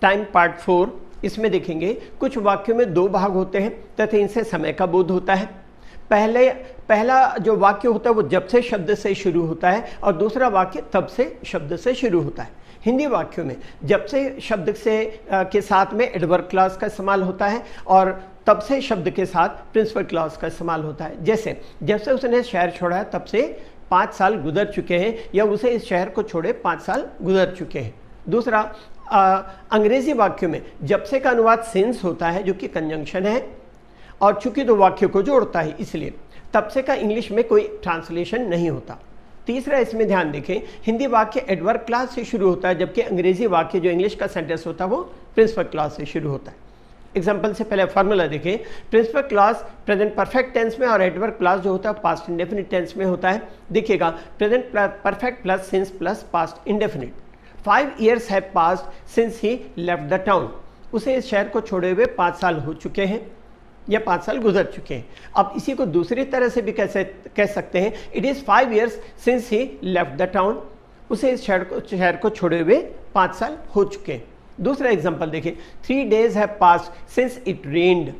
Time part 4। इसमें देखेंगे कुछ वाक्यों में दो भाग होते हैं तथा इनसे समय का बोध होता है। पहला जो वाक्य होता है वो जब से शब्द से शुरू होता है और दूसरा वाक्य तब से शब्द से शुरू होता है। हिंदी वाक्यों में जब से शब्द से के साथ में एडवर्ब क्लॉज का इस्तेमाल होता है और तब से शब्द के साथ प्रिंसिपल क्लॉज का इस्तेमाल होता है। जैसे जब से उसने शहर छोड़ा है तब से 5 साल गुजर चुके हैं, या उसे इस शहर को छोड़े 5 साल गुजर चुके हैं। दूसरा अंग्रेजी वाक्यों में जब से का अनुवाद सिंस होता है जो कि कंजंक्शन है और चूंकि तो वाक्य को जोड़ता है इसलिए तब से का इंग्लिश में कोई ट्रांसलेशन नहीं होता। तीसरा इसमें ध्यान देखें, हिंदी वाक्य एडवर्ब क्लॉज से शुरू होता है जबकि अंग्रेजी वाक्य जो इंग्लिश का सेंटेंस होता है वो प्रिंसिपल क्लॉज से शुरू होता है। एग्जाम्पल से पहले फॉर्मूला देखें, principal clause present perfect tense में और एडवर्ब क्लॉज जो होता है पास्ट इंडेफिनिट टेंस में होता है। देखिएगा, present perfect plus since plus past indefinite. 5 years have passed since he left the town। उसे इस शहर को छोड़े हुए 5 साल हो चुके हैं या 5 साल गुजर चुके हैं। अब इसी को दूसरी तरह से भी कह सकते हैं, it is 5 years since he left the town। उसे इस शहर को छोड़े हुए 5 साल हो चुके हैं। दूसरा एग्जाम्पल देखिए, 3 days have passed since it rained।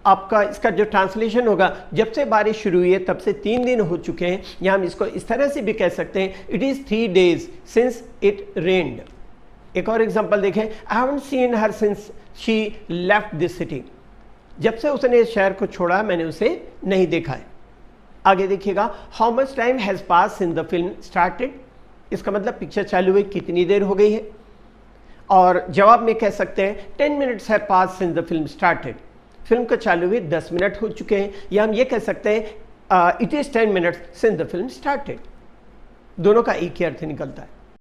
आपका इसका जो ट्रांसलेशन होगा, जब से बारिश शुरू हुई है तब से 3 दिन हो चुके हैं, या हम इसको इस तरह से भी कह सकते हैं, it is 3 days since it रेन्ड। एक और एग्जांपल देखें, I haven't seen her since she left this city. जब से उसने इस शहर को छोड़ा मैंने उसे नहीं देखा है। आगे देखिएगा, how much time has pass since the film started. इसका मतलब पिक्चर चालू हुई कितनी देर हो गई है। और जवाब में कह सकते हैं 10 minutes have pass since the film started. Film को चालू हुए 10 मिनट हो चुके हैं, या हम ये कह सकते हैं it is 10 minutes since the film started. दोनों का एक ही अर्थ निकलता है।